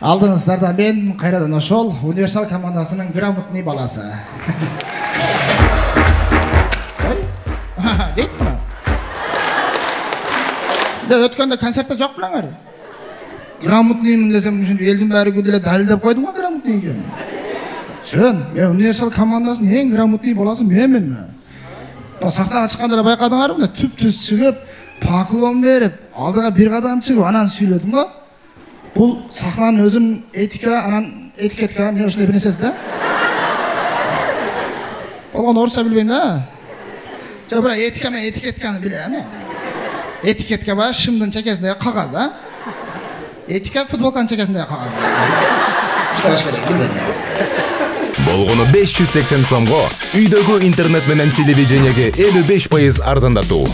Алдыңыздарда мен қайрадан ошол универсал командасының грамотный баласы. Дейт мына. Өткенде концертте жоқ білаңар. Грамотныймын десем, елдің бәрі күлді дәлелдеп қойдым ғой грамотный екенін. Жөн, мен универсал командасының ең грамотный баласы менмін. Сахнаға шыққанда байқадыңар ма? Түп-түз шығып, поклон беріп, алдыға бір қадам шығып, анан сөйледім ғой. Бұл сахнаның өзін этика, анан этикетка, не ошолай білесіз да? Болған орысша білбеймін да? Жоқ, бірақ этика мен этикетканы білемін. Этикетка бар, шымдың чекесіндегі қағаз, а? Этика футболканың чекесіндегі қағаз. Болгону 580 сомго үйдөгү интернет менен телевидениеге 55% арзандатуу.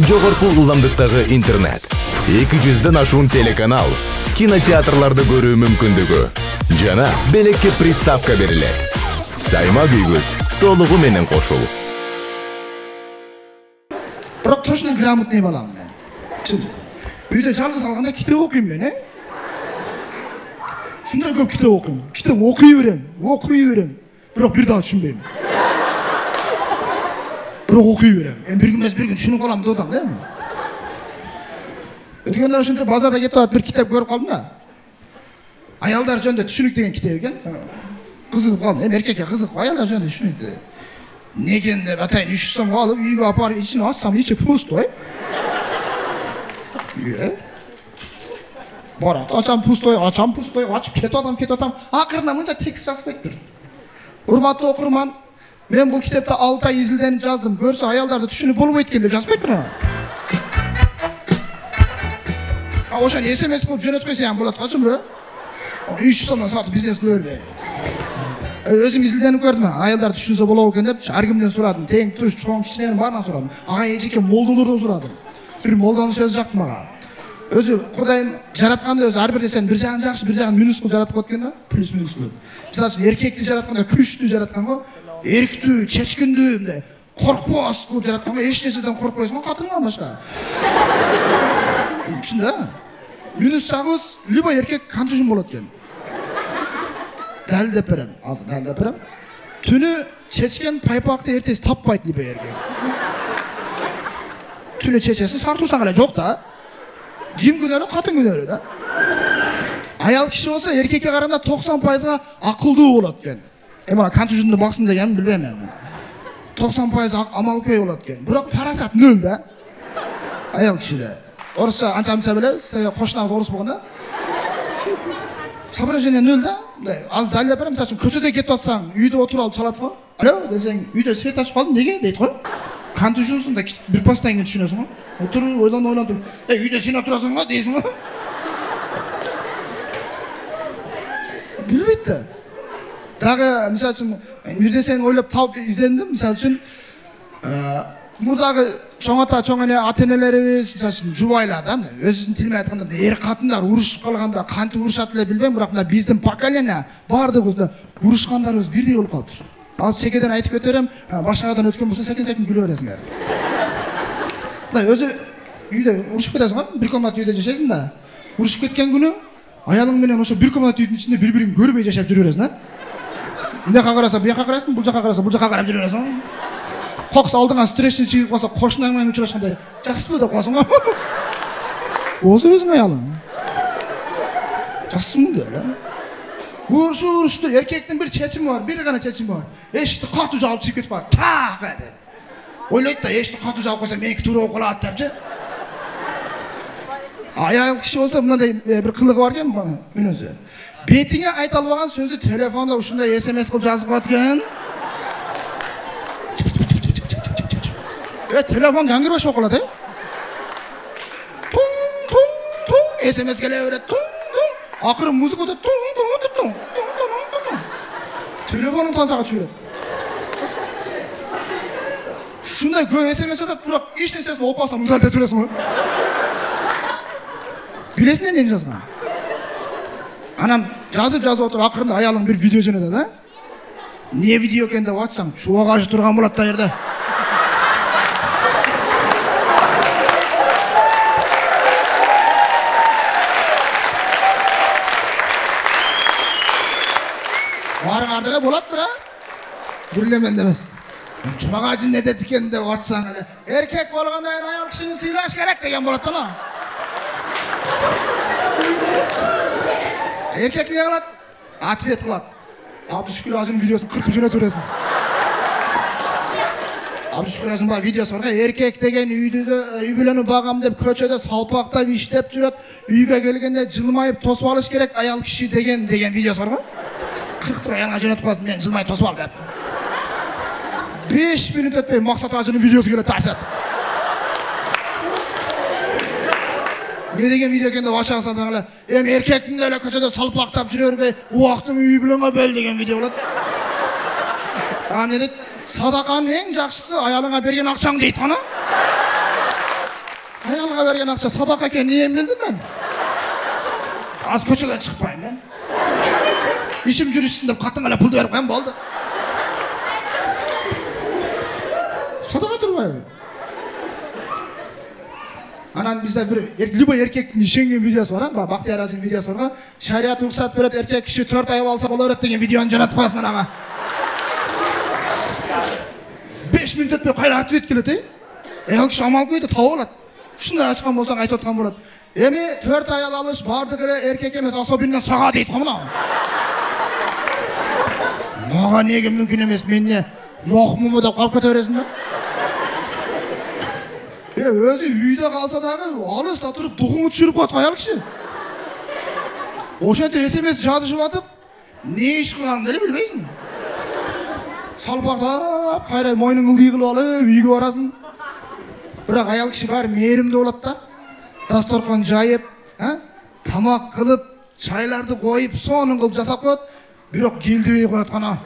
Жогорку ылдамдыктагы интернет, 200дөн ашуун телеканал, кинотеатрларды көрүү мүмкүндүгү жана белекке приставка берилет. Саймак үйгүз толугу менен кошул. Бирок точно грамотный балам мен. Үйдө жалгыз калганда китеп окуйм мен, Шундай көп китеп окуйм. Китеп окуй берем. Бирок бир дагы түшүнбөйм. Бирок окуй берем. Бир күн эмес, бир күн түшүнүп калам деп атам да. Өткөндө ошентип базарда кетип атып бир китеп көрүп калдым да. Аялдар жөнүндө түшүнүк деген китеп экен. Кызыгып калдым. Эркекке кызык, аялдар жөнүндө түшүнүк. Не екен деп атайын 3 сомго алып үйгө апарып ичине ачсам ичи пустой. Барат, açam пустой, açıp кетип атам. Акырында мынча текст жазып коюптур. Урматтуу окурман, мен бул китепти 6 ай изилденип жаздым. Көрсө аялдарды түшүнүп болбойт экен деп жазып коюптур. Ошону SMS кылып жөнөткөйсөң болот, качымбы? 3 сомдон сатып бизнес кылып. Өзүм изилденип көрдүм. Аялдар түшүнсө болобу экен деп ар кимден сурадым. Тең туш, чоң, кичиненин баарынан сурадым. Ага эжеке молдолордон сурадым. Бир молдонун сөзү жактым ага. Өзү Кудайым жаратканда өзү ар бир нерсени бир жагын жакшы, бир жагын минус кылып жаратып аткан да, плюс минус кылып. Мисалы үчүн эркекти жаратканда күчтүү жараткан го, эрктүү, чечкиндүү, мындай коркпос кылып жараткан го, эч нерседен коркпойсуң го, катыңдан башка. Чын да? Минус жагыбыз любой эркек кантышын болот экен. Дәлдеп берем, азыр дәлдеп берем. Түнү чечкен пайпакты эртеси таппайт любой эркек. Түнү чечесин сартурсаң эле жок да. Ким күнөөлүү, катын күнөөлүү да. Аял киши болсо эркекке караганда 90%га акылдуу болот экен. Мына кантышынды баксын дегенин билбейм мен. 90% амалкөй болот экен. Бирок парасат 0 да. Аял кишиде. Орусча анча-мынча билебиз, кошунаңыз орус болгондо. Соображение 0 да. Аз далилеп берем, мисалы үчүн көчөдө кетип атсаң, үйдө отуруп алып чалат го. Алло десең, үйдө свет ачып калдым, неге дейт го. Канты жүрсүң да бир пастан кийин түшүнөсүң го. Отуруп, ойлонуп, үйдө сен отурасың го дейсиң го. Билбейт да. Дагы мисалы үчүн бир нерсени ойлоп таап издендим, мисалы үчүн мурдагы чоң ата, чоң эне ата-энелерибиз, мисалы үчүн жубайлар да, өзүнүн тили менен айтканда эр катындар урушуп калганда кантип урушат эле билбейм, бирок мына биздин поколение баардыгыбыз урушкандарыбыз бирдей болуп калыптыр. Аз чекеден айтып өтөрөм, башкадан өткөн болсо секин күлө бересиңер. Мындай өзү үйдө урушуп кетесиң го, бир комнат үйдө жашайсың да. Урушуп кеткен күнү аялың менен ошо бир комнат үйдүн ичинде бири-бирин көрбөй жашап жүрө бересиң да. Мындайга караса бияка карайсың, бул жака караса бул жака карап жүрө бересиң. Кокс алдыңа стрессин чыгып калса, кошунаң менен учурашканда жакшысызбы деп коесуң го. Озу өзүң аялың. Жакшысыңбы деп эле. Урушуштур, эркектин бир чечими бар, бир гана чечими бар. Эшикти катуу жаап чыгып кетип калат. Так деп. Ойлойт да, эшикти катуу жаап койсо меники туура болуп калат депчи. Аял киши болсо мындай бир кылыгы бар экен мүнөзү. Бетиңе айта албаган сөздү телефонда ушундай SMS кылып жазып коет экен. Telefon gangırbaş mı okuladı? Tung SMS gele öyle akırı müzik öyle telefonun tansağı çürüyor. Şunday göğe SMS yazat bırak iş nesesini okuasam müdahale ettiresin mi? Bilesin ne yazgan? Anam жазып отыр акырында аялың bir video жөнөтөт да. Не видео экен деп атсаң, чуга каршы турган болот да жерде. барды эле болот бира. Бирлемен эмес. Чубак ажы не деди экен деп атсаң эле. Эркек болгондон кийин аял кишини сыйлаш керек деген болот да. Эркек не кылат? Ответ кылат. Абдышкүр ажынын видеосун кыркып жөнөтүп бересиң. Абдышкүр ажынын баягы видеосу бар. Эркек деген үй бүлөнү багам деп көчөдө салпактап иштеп жүрөт. Үйгө келгенде жылмайып тосуп алыш керек аял киши деген видеосу бар го. Кыркып аянга жөнөтүп коесуң, мен жылмайып тосуп ал деп. 5 минут өтпөй Максат ажынын видеосу келет ташат. Не деген видео екен деп ача салсаң эле, эми эркектин эле көчөдө салпактап жүрө бербей, убактын үй бүлөнгө бөл деген видео болот. Не дейт? Садаканын эң жакшысы аялыңа берген акчаң дейт ана. Аялга берген акча садака экенин эмне билдим мен? Аз көчөгө чыкпайм мен. Ишим жүрүшсүн деп каттың эле пулду берип коем болду. Садака турбайбы? Анан бизде бир любой эркектин ишенген видеосу бар, Бактияр ажынын видеосу бар. Шарият уруксат берет, эркек киши 4 аял алса боло берет деген видеону жөнөтүп коесуң анага. 5 минут өтпөй кайра ответ келет, аял киши амал койду, таап алат. Ушундай ачкан болсоң айтып аткан болот. Эми 4 аял алыш бардыгы эле эркек эмес, особенно сага дейт го мына. Мага неге мүмкүн эмес, мен не жокмунбу деп калып кете бересиң да. Өзү үйдө калса дагы алыста туруп дугуңу түшүрүп коет аял киши. Ошентип SMS жазышып атып, не иш кылганыңды эле билбейсиң. Салпактап, кайра мойнуң ылдый кылып алып, үйгө барасың. Бирок аял киши баары мээримдүү болот да. Дасторкон жайып, тамак кылып, чайларды коюп, сонун кылып жасап коет, бирок келдибей коет гана.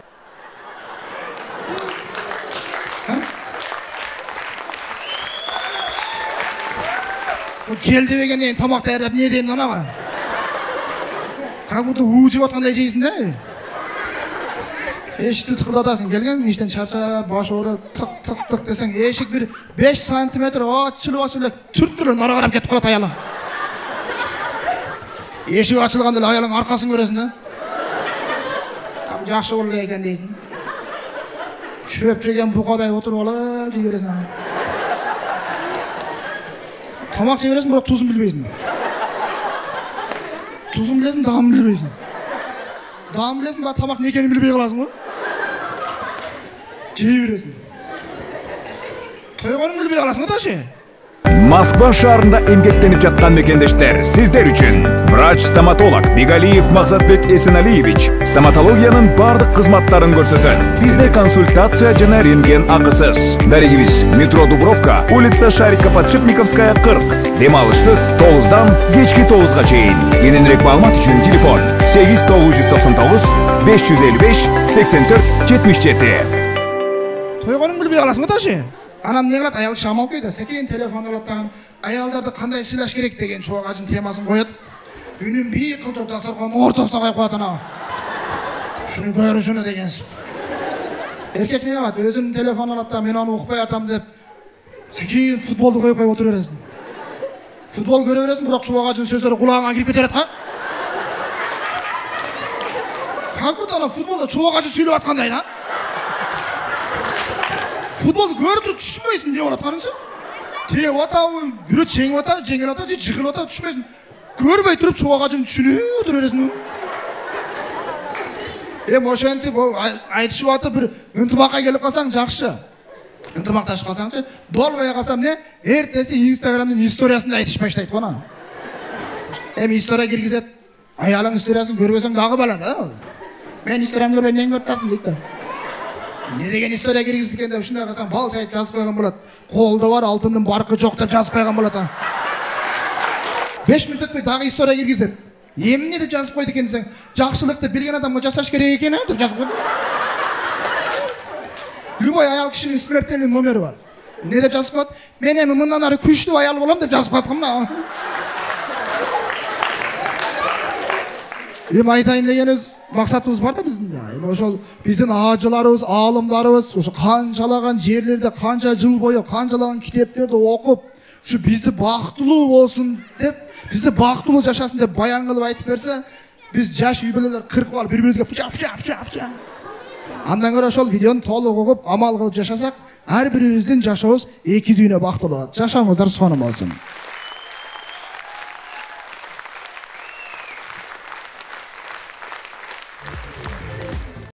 Келди дегенден тамак даярдап не дейм анага? Как будто уужуп аткандай жейсиң да. Эшикти тыкылдатасың, келгенсиң иштен чарчап, баш ооруп, тык десең, эшик бир 5 сантиметр ачылып эле түрт эле нара карап кетип калат аялың. Эшик ачылганда эле аялың аркасын көрөсүң да. Жакшы болду экен дейсиң. Чөп жеген букадай отуруп алып жей бересиң. Тамак жей бересиң, бирок тузун билбейсиң. Тузун билесиң, даамын билбейсиң. Даамын билесиң, бирок тамак не экенин билбей каласың го. Жей бересиң. Тойгонун билбей каласың го ташы. Москва шаарында эмгектенип жаткан мекендештер, сиздер үчүн врач-стоматолог Бигалиев Максатбек Эсеналиевич стоматологиянын бардык кызматтарын көрсөтөт. Бизде консультация жана рентген акысыз. Дарегибиз метро Дубровка, улица Шарика-Подшипниковская 40. Дем алышсыз 9-дан кечки 9-га чейин. Кененирээк маалымат үчүн телефон 8999 555 84 77. Тойгонун билбей каласың го ташы. Анам не кылат, аял киши амал койду. Секен телефон алат дагы аялдарды кандай сыйлаш керек деген чубак ажын темасын коет. Үнүн бийик кылып дасторконун ортосуна коюп коет ана. Шуну көрүшүнө дегенсип. Эркек не кылат, өзүнүн телефон алат да мен аны укпай атам деп секен футболду коюп отура бересиң. Футбол көрө бересиң, бирок чубак ажын сөздөрү кулагыңа кирип кете берет га. Как будто ана футболдо чубак ажы сүйлөп аткандай да. Футболду көрүп туруп түшүнбөйсүң деп атканыңчы. Теп атабы, бирөө жеңип атабы, жеңип атабы, же жыгылып атабы түшүнбөйсүң. Көрбөй туруп чубак ажын түшүнүп отура бересиң. Ошентип айтышып атып бир ынтымакка келип калсаң жакшы. Ынтымакташып калсаңчы, болбой калсам не? Эртеси Инстаграмдын историясында айтышып баштайт го ана. История киргизет. Аялың историясын көрбөсөң дагы бала да. Мен историямды көрбөй эмне көрүп калдым дейт да. Не деген история киргизген деп ушундай кылсаң бал чайып жазып койгон болот. Колдо бар алтындын баркы жок деп жазып койгон болот. 5 мүнөт өтпөй дагы история киргизет. Эмне деп жазып койду экен десең, жакшылыкты билген адамга жасаш керек экен деп жазып койду. Любой аял кишинин смертельный номери бар. Не деп жазып коет? Мен эми мындан ары күчтүү аял болом деп жазып коет мына. Айтайын дегенибиз максатыбыз бар да биздин. Ошол биздин ажыларыбыз, аалымдарыбыз ошо канчалаган жерлерде, канча жыл бою канчалаган китептерди окуп, ушу бизди бактылуу болсун деп, бизди бактылуу жашасын деп баян кылып айтып берсе, биз жаш үй бүлөлөр кыркып алып бири-бирибизге фча Андан көрө ошол видеону толук угуп, амал кылып жашасак, ар бирибиздин жашообуз эки дүйнө бактылуу болот. Жашооңуздар сонун болсун.